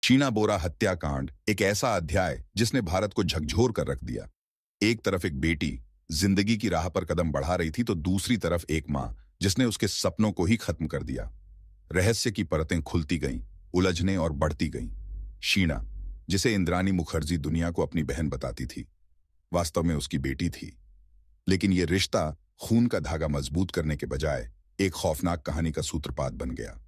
शीना बोरा हत्याकांड एक ऐसा अध्याय जिसने भारत को झकझोर कर रख दिया। एक तरफ एक बेटी जिंदगी की राह पर कदम बढ़ा रही थी तो दूसरी तरफ एक मां जिसने उसके सपनों को ही खत्म कर दिया। रहस्य की परतें खुलती गईं, उलझने और बढ़ती गईं। शीना, जिसे इंद्रानी मुखर्जी दुनिया को अपनी बहन बताती थी, वास्तव में उसकी बेटी थी। लेकिन यह रिश्ता खून का धागा मजबूत करने के बजाय एक खौफनाक कहानी का सूत्रपात बन गया।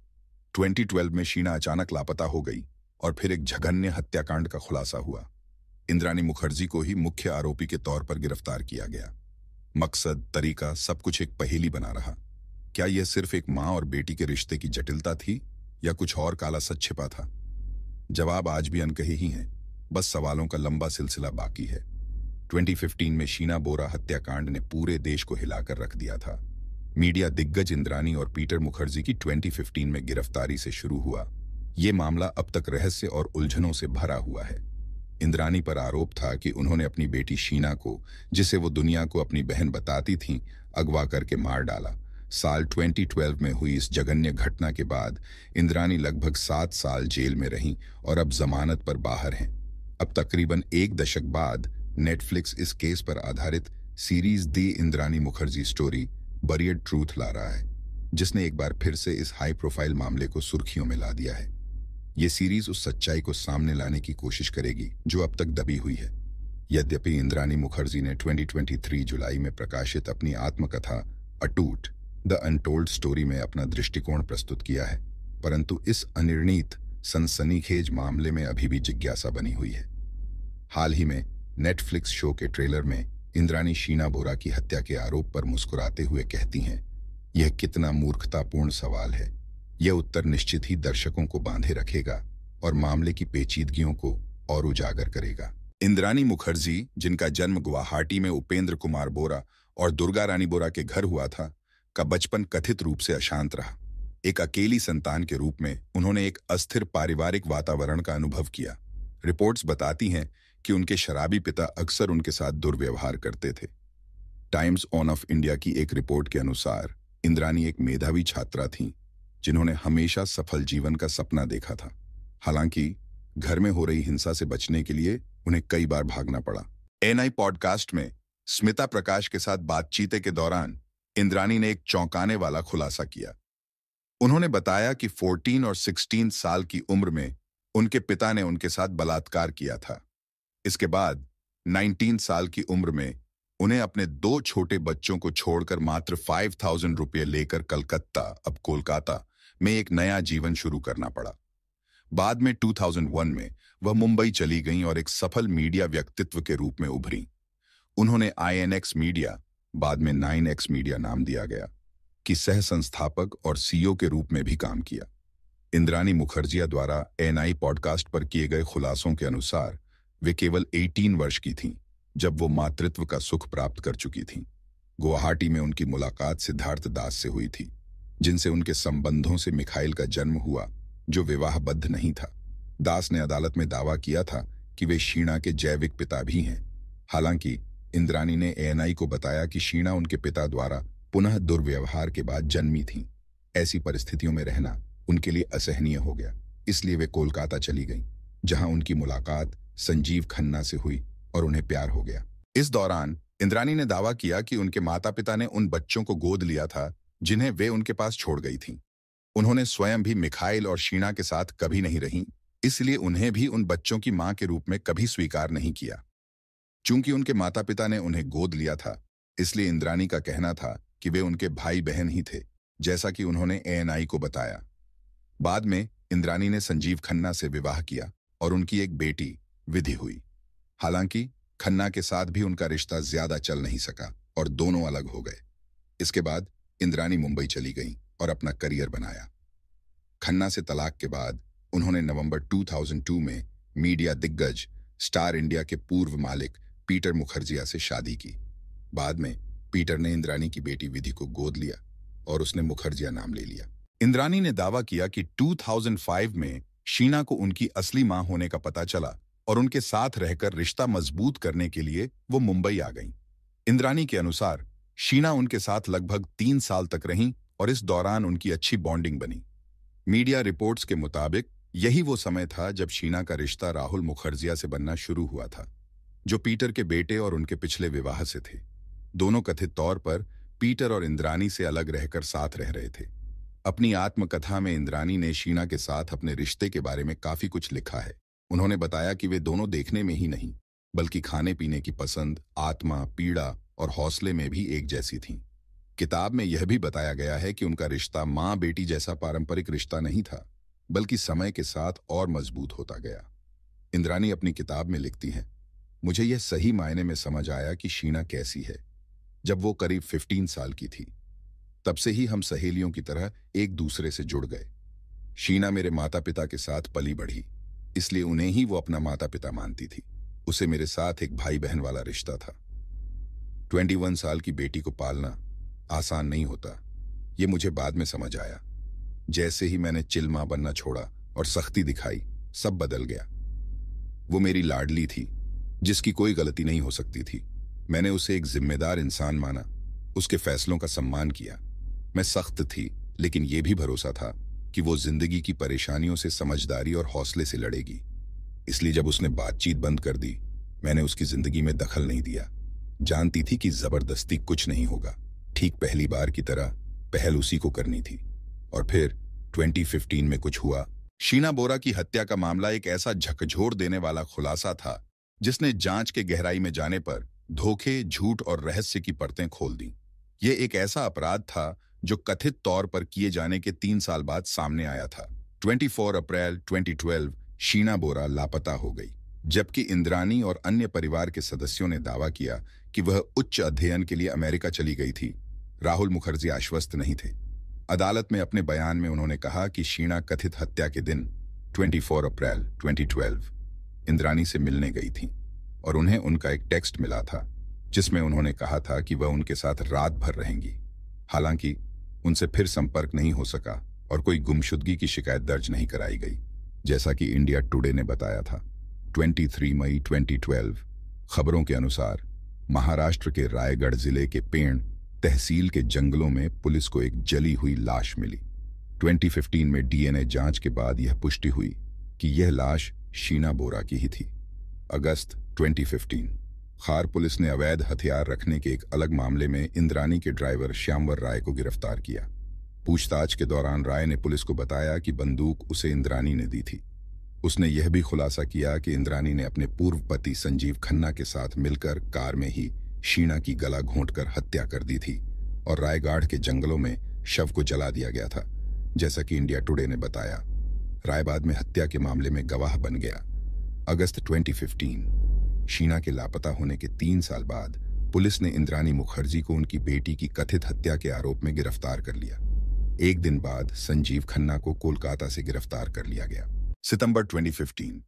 2012 में शीना अचानक लापता हो गई और फिर एक जघन्य हत्याकांड का खुलासा हुआ। इंद्रानी मुखर्जी को ही मुख्य आरोपी के तौर पर गिरफ्तार किया गया। मकसद, तरीका, सब कुछ एक पहेली बना रहा। क्या यह सिर्फ एक मां और बेटी के रिश्ते की जटिलता थी या कुछ और काला सच छिपा था? जवाब आज भी अनकहे ही हैं, बस सवालों का लंबा सिलसिला बाकी है। 2015 में शीना बोरा हत्याकांड ने पूरे देश को हिलाकर रख दिया था। मीडिया दिग्गज इंद्रानी और पीटर मुखर्जी की 2015 में गिरफ्तारी से शुरू हुआ। ये मामला अब तक रहस्य और उलझनों से भरा हुआ है। इंद्रानी पर आरोप था कि उन्होंने अपनी बेटी शीना को, जिसे वो दुनिया को अपनी बहन बताती थीं, अगवा करके मार डाला। साल 2012 में हुई इस जघन्य घटना के बाद इंद्रानी लगभग 7 साल जेल में रहीं और अब जमानत पर बाहर हैं। अब तकरीबन 1 दशक बाद नेटफ्लिक्स इस केस पर आधारित सीरीज दी इंद्रानी मुखर्जी स्टोरी बरियड ट्रूथ ला रहा है, जिसने एक बार फिर से इस हाई प्रोफाइल मामले को सुर्खियों में ला दिया है। ये सीरीज उस सच्चाई को सामने लाने की कोशिश करेगी जो अब तक दबी हुई है। यद्यपि इंद्रानी मुखर्जी ने 2023 जुलाई में प्रकाशित अपनी आत्मकथा अटूट द अनटोल्ड स्टोरी में अपना दृष्टिकोण प्रस्तुत किया है, परंतु इस अनिर्णीत सनसनीखेज मामले में अभी भी जिज्ञासा बनी हुई है। हाल ही में नेटफ्लिक्स शो के ट्रेलर में इंद्रानी शीना बोरा की हत्या के आरोप पर मुस्कुराते हुए कहती हैं, यह कितना मूर्खतापूर्ण सवाल है। यह उत्तर निश्चित ही दर्शकों को बांधे रखेगा और मामले की पेचीदगियों को और उजागर करेगा। इंद्रानी मुखर्जी, जिनका जन्म गुवाहाटी में उपेंद्र कुमार बोरा और दुर्गा रानी बोरा के घर हुआ था, का बचपन कथित रूप से अशांत रहा। एक अकेली संतान के रूप में उन्होंने एक अस्थिर पारिवारिक वातावरण का अनुभव किया। रिपोर्ट्स बताती हैं कि उनके शराबी पिता अक्सर उनके साथ दुर्व्यवहार करते थे। टाइम्स ऑफ इंडिया की एक रिपोर्ट के अनुसार इंद्रानी एक मेधावी छात्रा थीं, जिन्होंने हमेशा सफल जीवन का सपना देखा था। हालांकि घर में हो रही हिंसा से बचने के लिए उन्हें कई बार भागना पड़ा। एएनआई पॉडकास्ट में स्मिता प्रकाश के साथ बातचीत के दौरान इंद्रानी ने एक चौंकाने वाला खुलासा किया। उन्होंने बताया कि 14 और 16 साल की उम्र में उनके पिता ने उनके साथ बलात्कार किया था। इसके बाद 19 साल की उम्र में उन्हें अपने 2 छोटे बच्चों को छोड़कर मात्र 5,000 रुपये लेकर कलकत्ता, अब कोलकाता में एक नया जीवन शुरू करना पड़ा। बाद में 2001 में वह मुंबई चली गईं और एक सफल मीडिया व्यक्तित्व के रूप में उभरीं। उन्होंने INX मीडिया, बाद में 9X मीडिया नाम दिया गया, की सह संस्थापक और CEO के रूप में भी काम किया। इंद्रानी मुखर्जिया द्वारा ANI पॉडकास्ट पर किए गए खुलासों के अनुसार वे केवल 18 वर्ष की थीं जब वो मातृत्व का सुख प्राप्त कर चुकी थीं। गुवाहाटी में उनकी मुलाकात सिद्धार्थ दास से हुई थी, जिनसे उनके संबंधों से मिखाइल का जन्म हुआ, जो विवाहबद्ध नहीं था। दास ने अदालत में दावा किया था कि वे शीना के जैविक पिता भी हैं। हालांकि इंद्रानी ने ANI को बताया कि शीना उनके पिता द्वारा पुनः दुर्व्यवहार के बाद जन्मी थीं। ऐसी परिस्थितियों में रहना उनके लिए असहनीय हो गया, इसलिए वे कोलकाता चली गईं, जहां उनकी मुलाकात संजीव खन्ना से हुई और उन्हें प्यार हो गया। इस दौरान इंद्रानी ने दावा किया कि उनके माता पिता ने उन बच्चों को गोद लिया था जिन्हें वे उनके पास छोड़ गई थीं। उन्होंने स्वयं भी मिखाइल और शीना के साथ कभी नहीं रहीं, इसलिए उन्हें भी उन बच्चों की मां के रूप में कभी स्वीकार नहीं किया। चूंकि उनके माता पिता ने उन्हें गोद लिया था, इसलिए इंद्रानी का कहना था कि वे उनके भाई बहन ही थे, जैसा कि उन्होंने ANI को बताया। बाद में इंद्रानी ने संजीव खन्ना से विवाह किया और उनकी एक बेटी विधि हुई। हालांकि खन्ना के साथ भी उनका रिश्ता ज्यादा चल नहीं सका और दोनों अलग हो गए। इसके बाद इंद्रानी मुंबई चली गईं और अपना करियर बनाया। खन्ना से तलाक के बाद उन्होंने नवंबर 2002 में मीडिया दिग्गज स्टार इंडिया के पूर्व मालिक पीटर मुखर्जिया से शादी की। बाद में पीटर ने इंद्रानी की बेटी विधि को गोद लिया और उसने मुखर्जिया नाम ले लिया। इंद्रानी ने दावा किया कि 2005 में शीना को उनकी असली मां होने का पता चला और उनके साथ रहकर रिश्ता मजबूत करने के लिए वो मुंबई आ गईं। इंद्रानी के अनुसार शीना उनके साथ लगभग 3 साल तक रहीं और इस दौरान उनकी अच्छी बॉन्डिंग बनी। मीडिया रिपोर्ट्स के मुताबिक यही वो समय था जब शीना का रिश्ता राहुल मुखर्जिया से बनना शुरू हुआ था, जो पीटर के बेटे और उनके पिछले विवाह से थे। दोनों कथित तौर पर पीटर और इंद्रानी से अलग रहकर साथ रह रहे थे। अपनी आत्मकथा में इंद्रानी ने शीना के साथ अपने रिश्ते के बारे में काफी कुछ लिखा है। उन्होंने बताया कि वे दोनों देखने में ही नहीं, बल्कि खाने पीने की पसंद, आत्मा, पीड़ा और हौसले में भी एक जैसी थीं। किताब में यह भी बताया गया है कि उनका रिश्ता माँ बेटी जैसा पारंपरिक रिश्ता नहीं था, बल्कि समय के साथ और मजबूत होता गया। इंद्रानी अपनी किताब में लिखती हैं, मुझे यह सही मायने में समझ आया कि शीना कैसी है जब वो करीब 15 साल की थी। तब से ही हम सहेलियों की तरह एक दूसरे से जुड़ गए। शीना मेरे माता पिता के साथ पली बढ़ी, इसलिए उन्हें ही वो अपना माता पिता मानती थी। उसे मेरे साथ एक भाई बहन वाला रिश्ता था। 21 साल की बेटी को पालना आसान नहीं होता, ये मुझे बाद में समझ आया। जैसे ही मैंने चिल्मा बनना छोड़ा और सख्ती दिखाई, सब बदल गया। वो मेरी लाडली थी, जिसकी कोई गलती नहीं हो सकती थी। मैंने उसे एक जिम्मेदार इंसान माना, उसके फैसलों का सम्मान किया। मैं सख्त थी, लेकिन यह भी भरोसा था कि वो जिंदगी की परेशानियों से समझदारी और हौसले से लड़ेगी। इसलिए जब उसने बातचीत बंद कर दी, मैंने उसकी जिंदगी में दखल नहीं दिया। जानती थी कि जबरदस्ती कुछ नहीं होगा। ठीक पहली बार की तरह पहल उसी को करनी थी। और फिर 2015 में कुछ हुआ। शीना बोरा की हत्या का मामला एक ऐसा झकझोर देने वाला खुलासा था, जिसने जांच के गहराई में जाने पर धोखे, झूठ और रहस्य की परतें खोल दी। यह एक ऐसा अपराध था जो कथित तौर पर किए जाने के 3 साल बाद सामने आया था। 24 अप्रैल 2012 शीना बोरा लापता हो गई, जबकि इंद्रानी और अन्य परिवार के सदस्यों ने दावा किया कि वह उच्च अध्ययन के लिए अमेरिका चली गई थी। राहुल मुखर्जी आश्वस्त नहीं थे। अदालत में अपने बयान में उन्होंने कहा कि शीना कथित हत्या के दिन 24 अप्रैल 2012 इंद्रानी से मिलने गई थी और उन्हें उनका एक टेक्स्ट मिला था, जिसमें उन्होंने कहा था कि वह उनके साथ रात भर रहेंगी। हालांकि उनसे फिर संपर्क नहीं हो सका और कोई गुमशुदगी की शिकायत दर्ज नहीं कराई गई, जैसा कि इंडिया टुडे ने बताया था। 23 मई 2012 खबरों के अनुसार महाराष्ट्र के रायगढ़ जिले के पेण तहसील के जंगलों में पुलिस को एक जली हुई लाश मिली। 2015 में डीएनए जांच के बाद यह पुष्टि हुई कि यह लाश शीना बोरा की ही थी। अगस्त 2015 खार पुलिस ने अवैध हथियार रखने के एक अलग मामले में इंद्रानी के ड्राइवर श्यामवर राय को गिरफ्तार किया। पूछताछ के दौरान राय ने पुलिस को बताया कि बंदूक उसे इंद्रानी ने दी थी। उसने यह भी खुलासा किया कि इंद्रानी ने अपने पूर्व पति संजीव खन्ना के साथ मिलकर कार में ही शीना की गला घोंटकर हत्या कर दी थी और रायगढ़ के जंगलों में शव को जला दिया गया था, जैसा कि इंडिया टुडे ने बताया। राय बाद में हत्या के मामले में गवाह बन गया। अगस्त 2015 शीना के लापता होने के 3 साल बाद पुलिस ने इंद्रानी मुखर्जी को उनकी बेटी की कथित हत्या के आरोप में गिरफ्तार कर लिया। एक दिन बाद संजीव खन्ना को कोलकाता से गिरफ्तार कर लिया गया। सितंबर 2015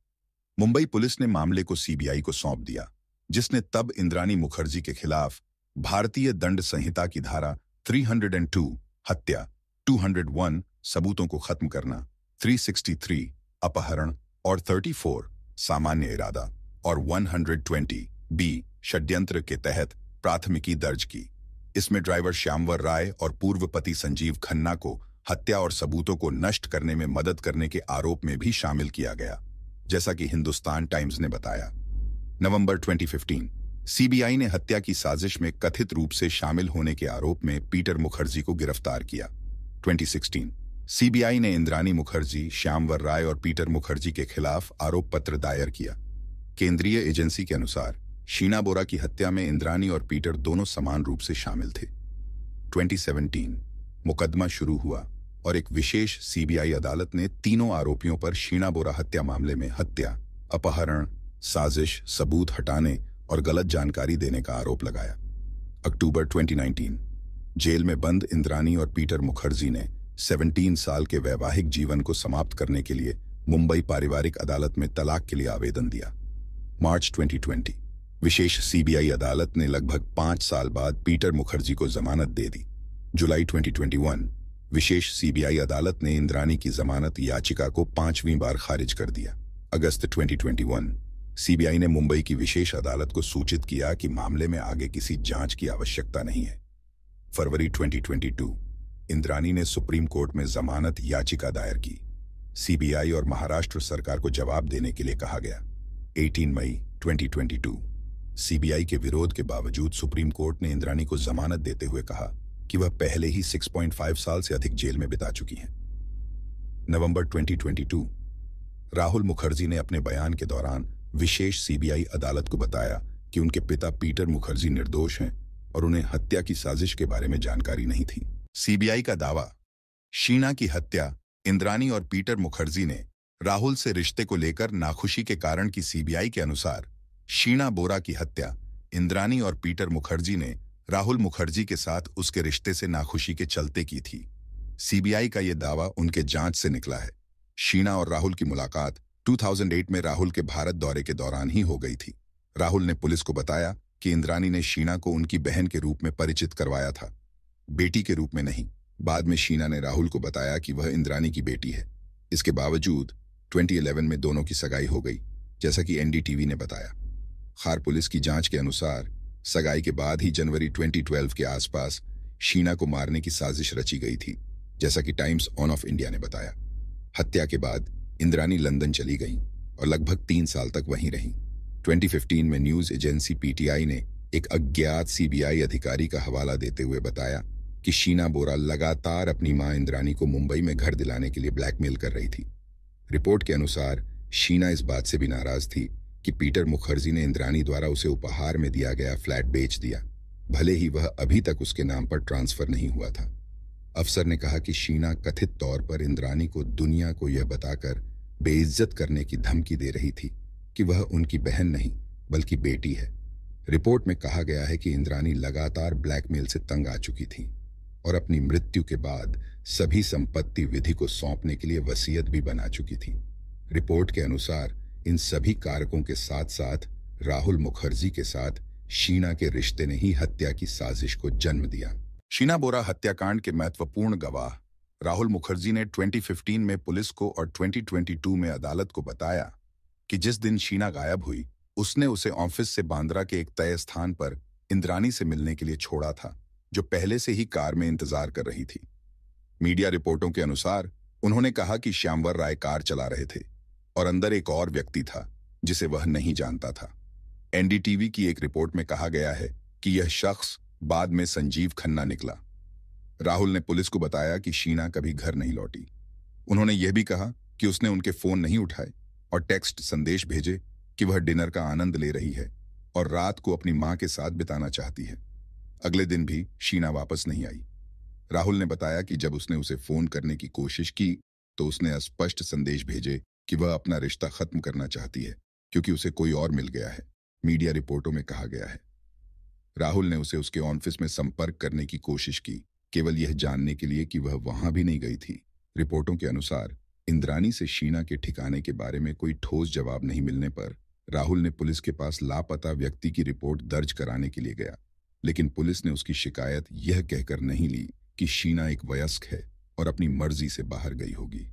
मुंबई पुलिस ने मामले को सीबीआई को सौंप दिया, जिसने तब इंद्रानी मुखर्जी के खिलाफ भारतीय दंड संहिता की धारा 302 हत्या, 201 सबूतों को खत्म करना, 363 अपहरण और 34 सामान्य इरादा और 120 बी षड्यंत्र के तहत प्राथमिकी दर्ज की। इसमें ड्राइवर श्यामवर राय और पूर्व पति संजीव खन्ना को हत्या और सबूतों को नष्ट करने में मदद करने के आरोप में भी शामिल किया गया, जैसा कि हिंदुस्तान टाइम्स ने बताया। नवंबर 2015 सीबीआई ने हत्या की साजिश में कथित रूप से शामिल होने के आरोप में पीटर मुखर्जी को गिरफ्तार किया। 2016 सीबीआई ने इंद्रानी मुखर्जी, श्यामवर राय और पीटर मुखर्जी के खिलाफ आरोप पत्र दायर किया। केंद्रीय एजेंसी के अनुसार शीना बोरा की हत्या में इंद्रानी और पीटर दोनों समान रूप से शामिल थे। 2017 मुकदमा शुरू हुआ और एक विशेष सीबीआई अदालत ने तीनों आरोपियों पर शीना बोरा हत्या मामले में हत्या, अपहरण, साजिश, सबूत हटाने और गलत जानकारी देने का आरोप लगाया। अक्टूबर 2019 जेल में बंद इंद्रानी और पीटर मुखर्जी ने 17 साल के वैवाहिक जीवन को समाप्त करने के लिए मुंबई पारिवारिक अदालत में तलाक के लिए आवेदन दिया। मार्च 2020 विशेष सीबीआई अदालत ने लगभग 5 साल बाद पीटर मुखर्जी को जमानत दे दी। जुलाई 2021 विशेष सीबीआई अदालत ने इंद्रानी की जमानत याचिका को 5वीं बार खारिज कर दिया। अगस्त 2021 सीबीआई ने मुंबई की विशेष अदालत को सूचित किया कि मामले में आगे किसी जांच की आवश्यकता नहीं है। फरवरी 2022 इंद्रानी ने सुप्रीम कोर्ट में जमानत याचिका दायर की। सीबीआई और महाराष्ट्र सरकार को जवाब देने के लिए कहा गया। 18 मई 2022 सीबीआई के विरोध के बावजूद सुप्रीम कोर्ट ने इंद्राणी को जमानत देते हुए कहा कि वह पहले ही 6.5 साल से अधिक जेल में बिता चुकी हैं। नवंबर 2022 राहुल मुखर्जी ने अपने बयान के दौरान विशेष सीबीआई अदालत को बताया कि उनके पिता पीटर मुखर्जी निर्दोष हैं और उन्हें हत्या की साजिश के बारे में जानकारी नहीं थी। सीबीआई का दावा, शीना की हत्या इंद्राणी और पीटर मुखर्जी ने राहुल से रिश्ते को लेकर नाखुशी के कारण की। सीबीआई के अनुसार शीना बोरा की हत्या इंद्राणी और पीटर मुखर्जी ने राहुल मुखर्जी के साथ उसके रिश्ते से नाखुशी के चलते की थी। सीबीआई का यह दावा उनके जांच से निकला है। शीना और राहुल की मुलाकात 2008 में राहुल के भारत दौरे के दौरान ही हो गई थी। राहुल ने पुलिस को बताया कि इंद्राणी ने शीना को उनकी बहन के रूप में परिचित करवाया था, बेटी के रूप में नहीं। बाद में शीना ने राहुल को बताया कि वह इंद्राणी की बेटी है। इसके बावजूद 2011 में दोनों की सगाई हो गई, जैसा कि एनडीटीवी ने बताया। खार पुलिस की जांच के अनुसार सगाई के बाद ही जनवरी 2012 के आसपास शीना को मारने की साजिश रची गई थी, जैसा कि टाइम्स ऑन ऑफ इंडिया ने बताया। हत्या के बाद इंद्राणी लंदन चली गईं और लगभग 3 साल तक वहीं रहीं। 2015 में न्यूज एजेंसी पीटीआई ने एक अज्ञात सीबीआई अधिकारी का हवाला देते हुए बताया कि शीना बोरा लगातार अपनी मां इंद्राणी को मुंबई में घर दिलाने के लिए ब्लैकमेल कर रही थी। रिपोर्ट के अनुसार शीना इस बात से भी नाराज थी कि पीटर मुखर्जी ने इंद्राणी द्वारा उसे उपहार में दिया गया फ्लैट बेच दिया, भले ही वह अभी तक उसके नाम पर ट्रांसफर नहीं हुआ था। अफसर ने कहा कि शीना कथित तौर पर इंद्राणी को दुनिया को यह बताकर बेइज्जत करने की धमकी दे रही थी कि वह उनकी बहन नहीं बल्कि बेटी है। रिपोर्ट में कहा गया है कि इंद्राणी लगातार ब्लैकमेल से तंग आ चुकी थी और अपनी मृत्यु के बाद सभी संपत्ति विधि को सौंपने के लिए वसीयत भी बना चुकी थी। रिपोर्ट के अनुसार इन सभी कारकों के साथ साथ राहुल मुखर्जी के साथ शीना के रिश्ते ने ही हत्या की साजिश को जन्म दिया। शीना बोरा हत्याकांड के महत्वपूर्ण गवाह राहुल मुखर्जी ने 2015 में पुलिस को और 2022 में अदालत को बताया कि जिस दिन शीना गायब हुई, उसने उसे ऑफिस से बांद्रा के एक तय स्थान पर इंद्राणी से मिलने के लिए छोड़ा था, जो पहले से ही कार में इंतजार कर रही थी। मीडिया रिपोर्टों के अनुसार उन्होंने कहा कि श्यामवर राय कार चला रहे थे और अंदर एक और व्यक्ति था जिसे वह नहीं जानता था। एनडीटीवी की एक रिपोर्ट में कहा गया है कि यह शख्स बाद में संजीव खन्ना निकला। राहुल ने पुलिस को बताया कि शीना कभी घर नहीं लौटी। उन्होंने यह भी कहा कि उसने उनके फोन नहीं उठाए और टेक्स्ट संदेश भेजे कि वह डिनर का आनंद ले रही है और रात को अपनी मां के साथ बिताना चाहती है। अगले दिन भी शीना वापस नहीं आई। राहुल ने बताया कि जब उसने उसे फोन करने की कोशिश की तो उसने स्पष्ट संदेश भेजे कि वह अपना रिश्ता खत्म करना चाहती है क्योंकि उसे कोई और मिल गया है, मीडिया रिपोर्टों में कहा गया है। राहुल ने उसे उसके ऑफिस में संपर्क करने की कोशिश की, केवल यह जानने के लिए कि वह वहां भी नहीं गई थी। रिपोर्टों के अनुसार इंद्राणी से शीना के ठिकाने के बारे में कोई ठोस जवाब नहीं मिलने पर राहुल ने पुलिस के पास लापता व्यक्ति की रिपोर्ट दर्ज कराने के लिए गया, लेकिन पुलिस ने उसकी शिकायत यह कहकर नहीं ली कि शीना एक वयस्क है और अपनी मर्जी से बाहर गई होगी।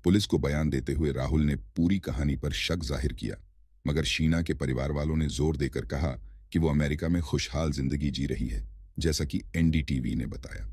पुलिस को बयान देते हुए राहुल ने पूरी कहानी पर शक जाहिर किया, मगर शीना के परिवार वालों ने जोर देकर कहा कि वो अमेरिका में खुशहाल जिंदगी जी रही है, जैसा कि एनडीटीवी ने बताया।